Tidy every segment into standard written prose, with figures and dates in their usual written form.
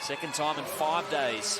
Second time in 5 days.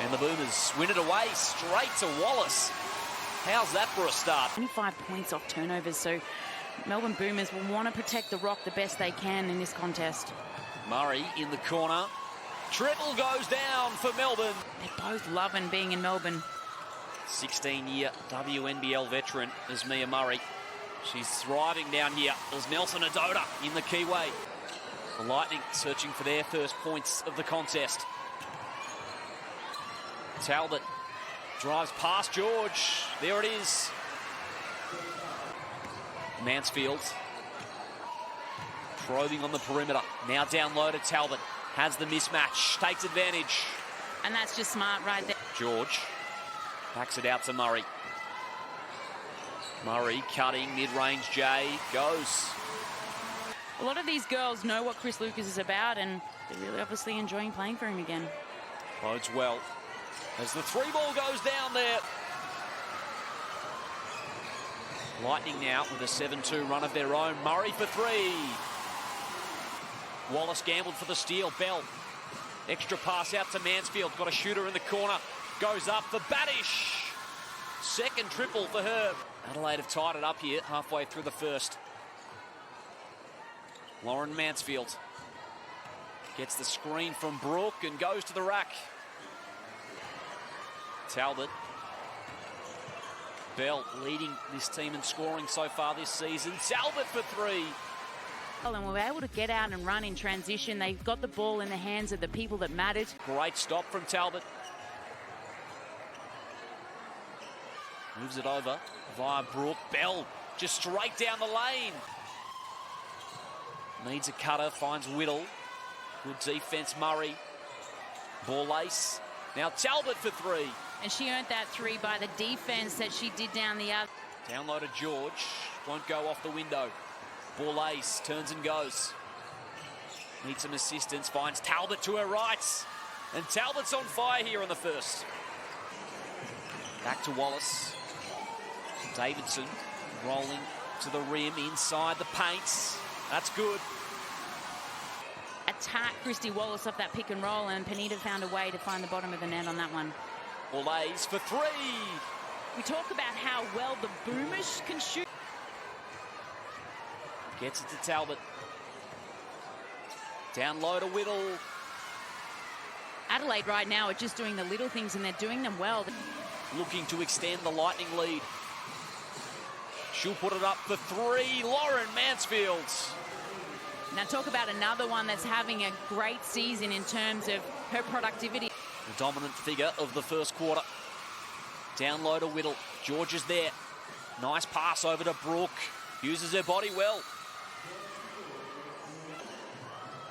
And the Boomers win it away straight to Wallace. How's that for a start? 25 points off turnovers, so Melbourne Boomers will want to protect the rock the best they can in this contest. Murray in the corner. Triple goes down for Melbourne. They're both loving being in Melbourne. 16-year WNBL veteran is Mia Murray. She's thriving down here as Nelson Adota in the keyway. The Lightning searching for their first points of the contest. Talbot drives past George. There it is. Mansfield probing on the perimeter. Now down low to Talbot. Has the mismatch. Takes advantage. And that's just smart right there. George backs it out to Murray. Murray cutting mid-range. Jay goes. A lot of these girls know what Chris Lucas is about, and they're really obviously enjoying playing for him again. Bodes well as the three ball goes down there. Lightning now with a 7-2 run of their own. Murray for three. Wallace gambled for the steal. Bell. Extra pass out to Mansfield. Got a shooter in the corner. Goes up for Badish. Second triple for her. Adelaide have tied it up here halfway through the first. Lauren Mansfield gets the screen from Brooke and goes to the rack. Talbot. Bell leading this team in scoring so far this season. Talbot for three. And we were able to get out and run in transition. They got the ball in the hands of the people that mattered. Great stop from Talbot. Moves it over via Brooke. Bell just straight down the lane. Needs a cutter, finds Whittle. Good defense, Murray. Ball ace. Now Talbot for three. And she earned that three by the defense that she did down the other. Down low to George. Won't go off the window. Ball ace, turns and goes. Needs some assistance, finds Talbot to her rights. And Talbot's on fire here in the first. Back to Wallace. Davidson rolling to the rim inside the paints. That's good. Attack Christy Wallace off that pick and roll, and Panita found a way to find the bottom of the net on that one. Olays for three. We talk about how well the Boomers can shoot. Gets it to Talbot. Down low to Whittle. Adelaide right now are just doing the little things, and they're doing them well. Looking to extend the Lightning lead. She'll put it up for three. Lauren Mansfield. Now talk about another one that's having a great season in terms of her productivity. The dominant figure of the first quarter. Down low to Whittle. George is there. Nice pass over to Brooke. Uses her body well.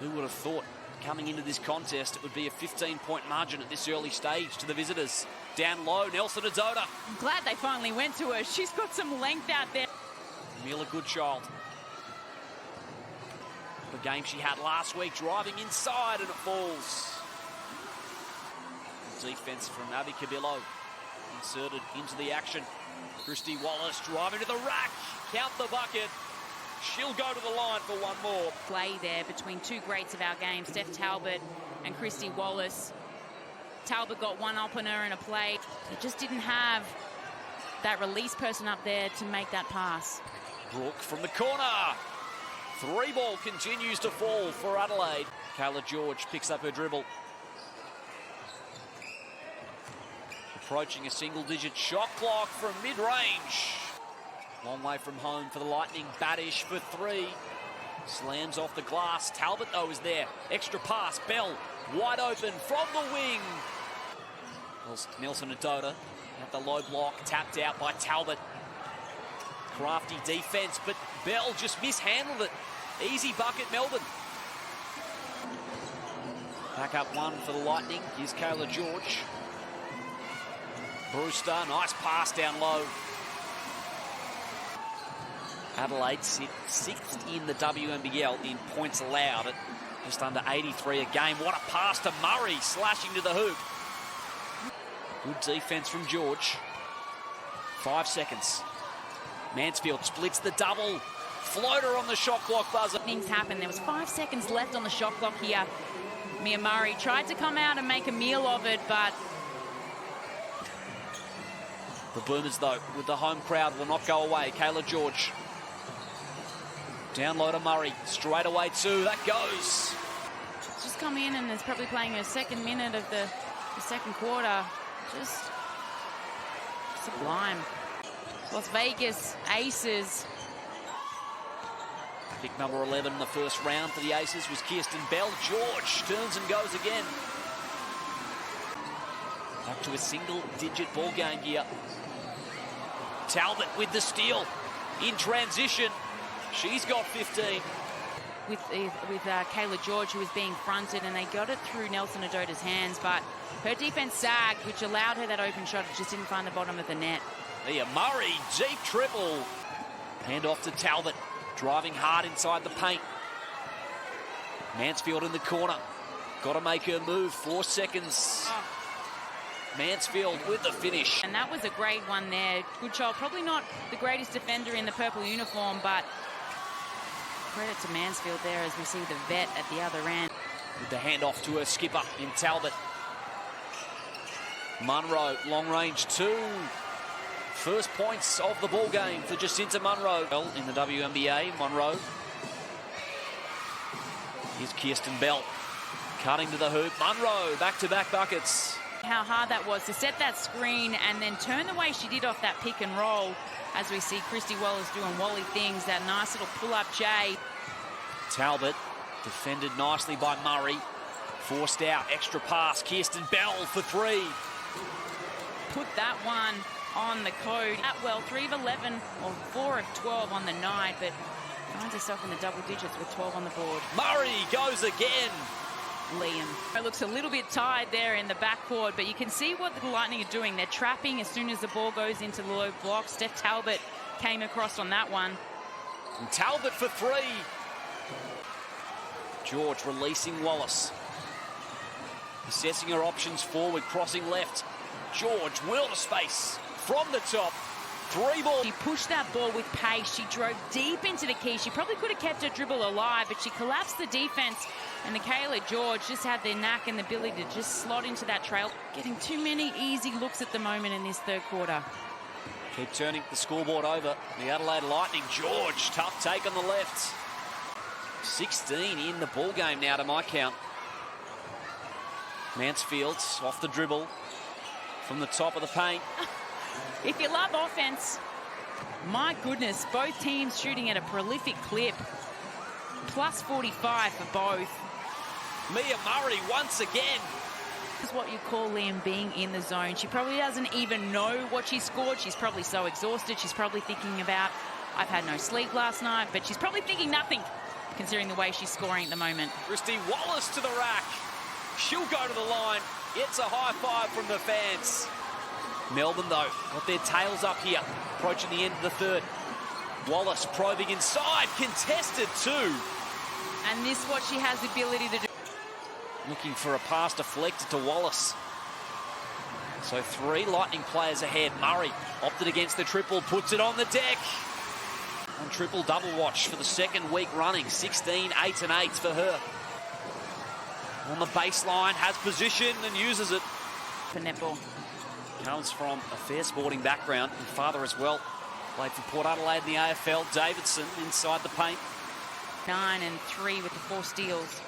Who would have thought coming into this contest it would be a 15-point margin at this early stage to the visitors. Down low, Nelson Adota. I'm glad they finally went to her. She's got some length out there. Mila Goodchild. The game she had last week, driving inside, and it falls. Defense from Abby Cabillo. Inserted into the action. Christy Wallace driving to the rack. Count the bucket. She'll go to the line for one more. Play there between two greats of our game, Steph Talbot and Christy Wallace. Talbot got one up on her in a play. They just didn't have that release person up there to make that pass. Brooke from the corner. Three ball continues to fall for Adelaide. Kayla George picks up her dribble. Approaching a single-digit shot clock from mid-range. Long way from home for the Lightning. Badish for three. Slams off the glass. Talbot, though, is there. Extra pass. Bell wide open from the wing. Nelson Adota at the low block. Tapped out by Talbot. Crafty defense, but Bell just mishandled it. Easy bucket, Melbourne. Back up one for the Lightning. Here's Kayla George. Brewster, nice pass down low. Adelaide sit sixth in the WNBL in points allowed at just under 83 a game. What a pass to Murray, slashing to the hoop. Good defense from George. 5 seconds. Mansfield splits the double. Floater on the shot clock buzzer. Things happened. There was 5 seconds left on the shot clock here. Mia Murray tried to come out and make a meal of it, but the Boomers, though, with the home crowd, will not go away. Kayla George. Down low to Murray. Straight away, too. That goes. She's just come in and is probably playing her second minute of the second quarter. Just sublime. Las Vegas Aces. Pick number 11 in the first round for the Aces was Kirsten Bell. George turns and goes again. Back to a single-digit ball game here. Talbot with the steal in transition. She's got 15. With Kayla George, who was being fronted, and they got it through Nelson Adota's hands, but her defense sagged, which allowed her that open shot. It just didn't find the bottom of the net. Mia Murray, deep triple. Hand off to Talbot, driving hard inside the paint. Mansfield in the corner. Got to make her move. 4 seconds. Oh. Mansfield with the finish. And that was a great one there. Goodchild, probably not the greatest defender in the purple uniform, but credit to Mansfield there as we see the vet at the other end. With the handoff to her skipper in Talbot. Munro, long range 2. First points of the ball game for Jacinta Munro. In the WNBA, Munro. Here's Kirsten Bell. Cutting to the hoop. Munro, back-to-back buckets. How hard that was to set that screen and then turn the way she did off that pick and roll, as we see Christy Wallace doing Wally things, that nice little pull-up J. Talbot defended nicely by Murray. Forced out, extra pass. Kirsten Bell for 3. Put that one on the code. Atwell, 3 of 11 or 4 of 12 on the night, but finds herself in the double digits with 12 on the board. Murray goes again. Liam. It looks a little bit tired there in the backcourt, but you can see what the Lightning are doing. They're trapping as soon as the ball goes into the low block. Steph Talbot came across on that one. And Talbot for 3. George releasing Wallace. Assessing her options forward, crossing left. George, will to space from the top. 3 ball. She pushed that ball with pace. She drove deep into the key. She probably could have kept her dribble alive, but she collapsed the defense. And the Kayla George just had the knack and the ability to just slot into that trail. Getting too many easy looks at the moment in this third quarter. Keep turning the scoreboard over. The Adelaide Lightning. George, tough take on the left. 16 in the ball game now to my count. Mansfield off the dribble from the top of the paint. If you love offense, my goodness, both teams shooting at a prolific clip. Plus 45 for both. Mia Murray once again. This is what you call Liam being in the zone. She probably doesn't even know what she scored. She's probably so exhausted. She's probably thinking about, I've had no sleep last night, but she's probably thinking nothing, considering the way she's scoring at the moment. Christy Wallace to the rack. She'll go to the line. It's a high five from the fans. Melbourne, though, got their tails up here, approaching the end of the third. Wallace probing inside, contested too. And this is what she has the ability to do. Looking for a pass deflected to Wallace. So 3 Lightning players ahead. Murray opted against the triple, puts it on the deck. On triple double watch for the second week running. 16, 8 and 8 for her. On the baseline, has position and uses it. For netball. Comes from a fair sporting background, and father as well. Played for Port Adelaide in the AFL. Davidson inside the paint. 9 and 3 with the 4 steals.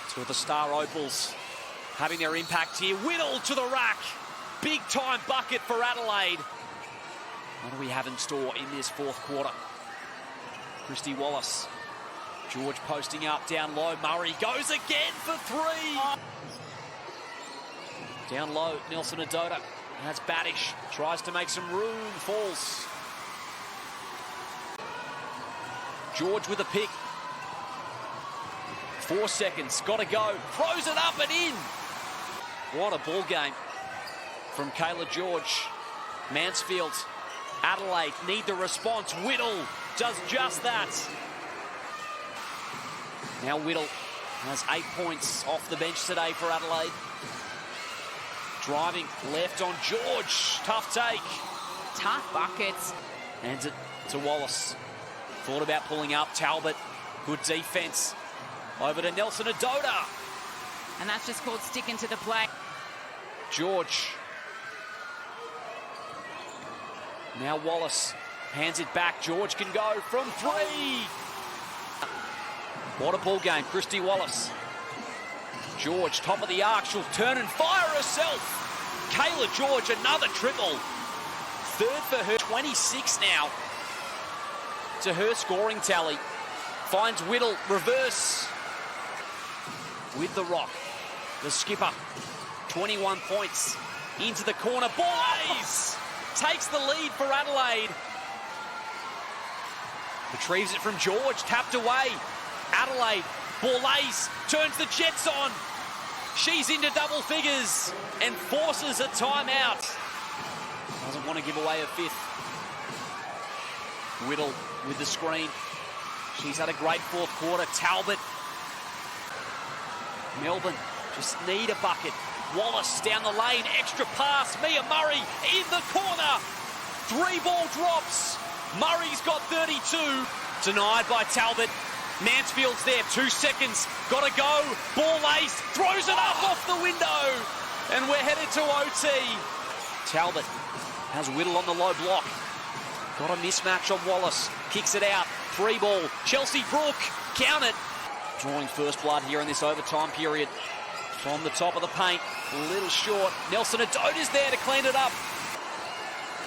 2 of the Star Opals having their impact here. Whittle to the rack. Big time bucket for Adelaide. What do we have in store in this fourth quarter? Christy Wallace. George posting up, down low. Murray goes again for 3. Down low, Nelson Adota. That's Badish. Tries to make some room, falls. George with a pick. 4 seconds, got to go. Throws it up and in. What a ball game from Kayla George. Mansfield, Adelaide need the response. Whittle does just that. Now Whittle has 8 points off the bench today for Adelaide. Driving left on George. Tough take. Tough buckets. Hands it to Wallace. Thought about pulling up. Talbot, good defence. Over to Nelson Adota. And that's just called sticking to the play. George. Now Wallace hands it back. George can go from three. What a ball game. Christy Wallace. George, top of the arc. She'll turn and fire herself. Kayla George, another triple. Third for her. 26 now to her scoring tally. Finds Whittle. Reverse. With the rock. The skipper. 21 points. Into the corner. Boys! Takes the lead for Adelaide. Retrieves it from George. Tapped away. Adelaide. Borlase turns the Jets on. She's into double figures and forces a timeout. Doesn't want to give away a fifth. Whittle with the screen. She's had a great fourth quarter. Talbot. Melbourne just need a bucket. Wallace down the lane. Extra pass. Mia Murray in the corner. 3-ball drops. Murray's got 32. Denied by Talbot. Mansfield's there, 2 seconds, gotta go, ball ace, throws it up off the window, and we're headed to OT. Talbot has Whittle on the low block, got a mismatch on Wallace, kicks it out, 3-ball, Chelsea Brook, count it. Drawing first blood here in this overtime period. From the top of the paint, a little short, Nelson Adota's there to clean it up.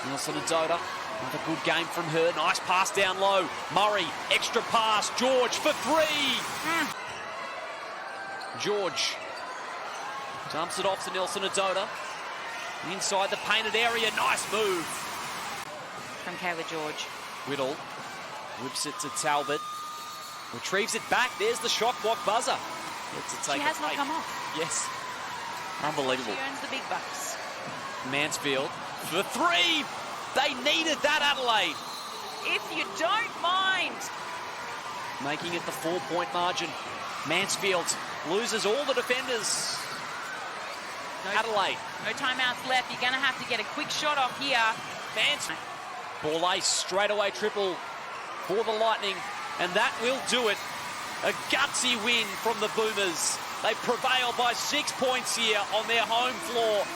Nelson Adota. Another good game from her. Nice pass down low. Murray, extra pass. George for three. George dumps it off to Nelson Adota. Inside the painted area. Nice move. From Kayla George. Whittle whips it to Talbot. Retrieves it back. There's the shot clock buzzer. She has not come off. Yes. Unbelievable. She earns the big bucks. Mansfield for three. They needed that, Adelaide. If you don't mind. Making it the 4-point margin. Mansfield loses all the defenders. Adelaide. No timeouts left. You're going to have to get a quick shot off here. Mansfield. Ball ace, straightaway triple for the Lightning. And that will do it. A gutsy win from the Boomers. They prevail by 6 points here on their home floor.